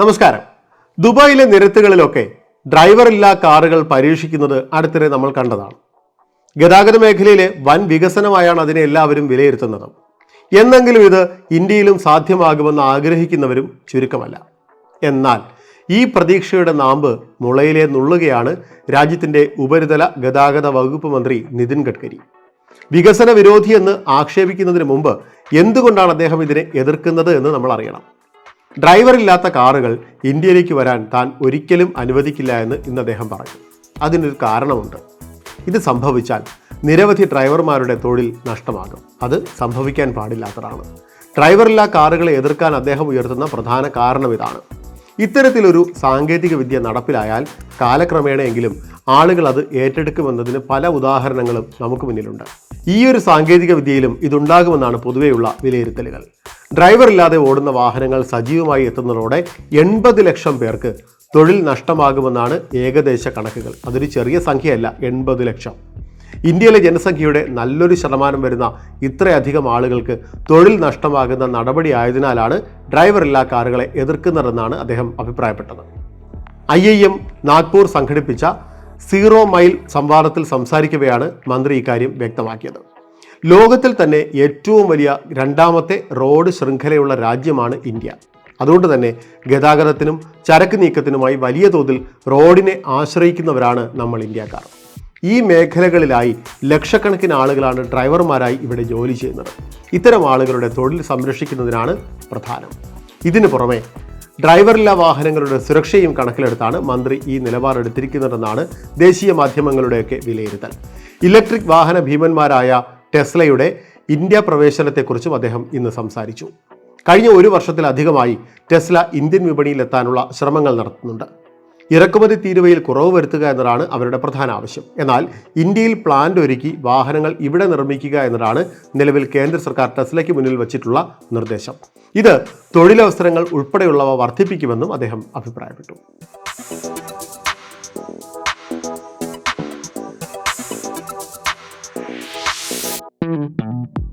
നമസ്കാരം. ദുബായിലെ നിരത്തുകളിലൊക്കെ ഡ്രൈവറില്ലാ കാറുകൾ പരീക്ഷിക്കുന്നത് അടുത്തിടെ നമ്മൾ കണ്ടതാണ്. ഗതാഗത മേഖലയിലെ വൻ വികസനമായാണ് അതിനെ എല്ലാവരും വിലയിരുത്തുന്നത്. എന്നെങ്കിലും ഇത് ഇന്ത്യയിലും സാധ്യമാകുമെന്ന് ആഗ്രഹിക്കുന്നവരും ചുരുക്കമല്ല. എന്നാൽ ഈ പ്രതീക്ഷയുടെ നാമ്പ് മുളയിലെ നുള്ളുകയാണ് രാജ്യത്തിൻ്റെ ഉപരിതല ഗതാഗത വകുപ്പ് മന്ത്രി നിതിൻ ഗഡ്കരി. വികസന വിരോധിയെന്ന് ആക്ഷേപിക്കുന്നതിന് മുമ്പ് എന്തുകൊണ്ടാണ് അദ്ദേഹം ഇതിനെ എതിർക്കുന്നത് എന്ന് നമ്മൾ അറിയണം. ഡ്രൈവറില്ലാത്ത കാറുകൾ ഇന്ത്യയിലേക്ക് വരാൻ താൻ ഒരിക്കലും അനുവദിക്കില്ല എന്ന് ഇന്ന് അദ്ദേഹം പറഞ്ഞു. അതിനൊരു കാരണമുണ്ട്. ഇത് സംഭവിച്ചാൽ നിരവധി ഡ്രൈവർമാരുടെ തൊഴിൽ നഷ്ടമാകും. അത് സംഭവിക്കാൻ പാടില്ലാത്തതാണ്. ഡ്രൈവറില്ലാ കാറുകളെ എതിർക്കാൻ അദ്ദേഹം ഉയർത്തുന്ന പ്രധാന കാരണം ഇതാണ്. ഇത്തരത്തിലൊരു സാങ്കേതിക വിദ്യ നടപ്പിലായാൽ കാലക്രമേണയെങ്കിലും ആളുകൾ അത് ഏറ്റെടുക്കുമെന്നതിന് പല ഉദാഹരണങ്ങളും നമുക്ക് മുന്നിലുണ്ട്. ഈ ഒരു സാങ്കേതിക വിദ്യയിലും ഇതുണ്ടാകുമെന്നാണ് പൊതുവെയുള്ള വിലയിരുത്തലുകൾ. ഡ്രൈവർ ഇല്ലാതെ ഓടുന്ന വാഹനങ്ങൾ സജീവമായി എത്തുന്നതോടെ 80 ലക്ഷം പേർക്ക് തൊഴിൽ നഷ്ടമാകുമെന്നാണ് ഏകദേശ കണക്കുകൾ. അതൊരു ചെറിയ സംഖ്യയല്ല, 80 ലക്ഷം. ഇന്ത്യയിലെ ജനസംഖ്യയുടെ നല്ലൊരു ശതമാനം വരുന്ന ഇത്രയധികം ആളുകൾക്ക് തൊഴിൽ നഷ്ടമാകുന്ന നടപടി ആയതിനാലാണ് ഡ്രൈവറില്ലാ കാറുകളെ എതിർക്കുന്നതെന്നാണ് അദ്ദേഹം അഭിപ്രായപ്പെട്ടത്. IIM നാഗ്പൂർ സംഘടിപ്പിച്ച സീറോ മൈൽ സംവാദത്തിൽ സംസാരിക്കവെയാണ് മന്ത്രി ഇക്കാര്യം വ്യക്തമാക്കിയത്. ലോകത്തിൽ തന്നെ ഏറ്റവും വലിയ രണ്ടാമത്തെ റോഡ് ശൃംഖലയുള്ള രാജ്യമാണ് ഇന്ത്യ. അതുകൊണ്ട് തന്നെ ഗതാഗതത്തിനും ചരക്ക് നീക്കത്തിനുമായി വലിയ തോതിൽ റോഡിനെ ആശ്രയിക്കുന്നവരാണ് നമ്മൾ ഇന്ത്യക്കാർ. ഈ മേഖലകളിലായി ലക്ഷക്കണക്കിന് ആളുകളാണ് ഡ്രൈവർമാരായി ഇവിടെ ജോലി ചെയ്യുന്നത്. ഇത്തരം ആളുകളുടെ തൊഴിൽ സംരക്ഷിക്കുന്നതിനാണ് പ്രധാനം. ഇതിനു പുറമെ ഡ്രൈവറില്ലാ വാഹനങ്ങളുടെ സുരക്ഷയും കണക്കിലെടുത്താണ് മന്ത്രി ഈ നിലപാടെടുത്തിരിക്കുന്നതെന്നാണ് ദേശീയ മാധ്യമങ്ങളുടെയൊക്കെ വിലയിരുത്തൽ. ഇലക്ട്രിക് വാഹന ഭീമന്മാരായ ടെസ്ലയുടെ ഇന്ത്യ പ്രവേശനത്തെക്കുറിച്ചും അദ്ദേഹം ഇന്ന് സംസാരിച്ചു. കഴിഞ്ഞ ഒരു വർഷത്തിലധികമായി ടെസ്ല ഇന്ത്യൻ വിപണിയിലെത്താനുള്ള ശ്രമങ്ങൾ നടത്തുന്നുണ്ട്. ഇറക്കുമതി തീരുവയിൽ കുറവ് വരുത്തുക എന്നതാണ് അവരുടെ പ്രധാന ആവശ്യം. എന്നാൽ ഇന്ത്യയിൽ പ്ലാന്റ് ഒരുക്കി വാഹനങ്ങൾ ഇവിടെ നിർമ്മിക്കുക എന്നതാണ് നിലവിൽ കേന്ദ്ര സർക്കാർ ടെസ്ലയ്ക്ക് മുന്നിൽ വച്ചിട്ടുള്ള നിർദ്ദേശം. ഇത് തൊഴിലവസരങ്ങൾ ഉൾപ്പെടെയുള്ളവ വർദ്ധിപ്പിക്കുമെന്നും അദ്ദേഹം അഭിപ്രായപ്പെട്ടു.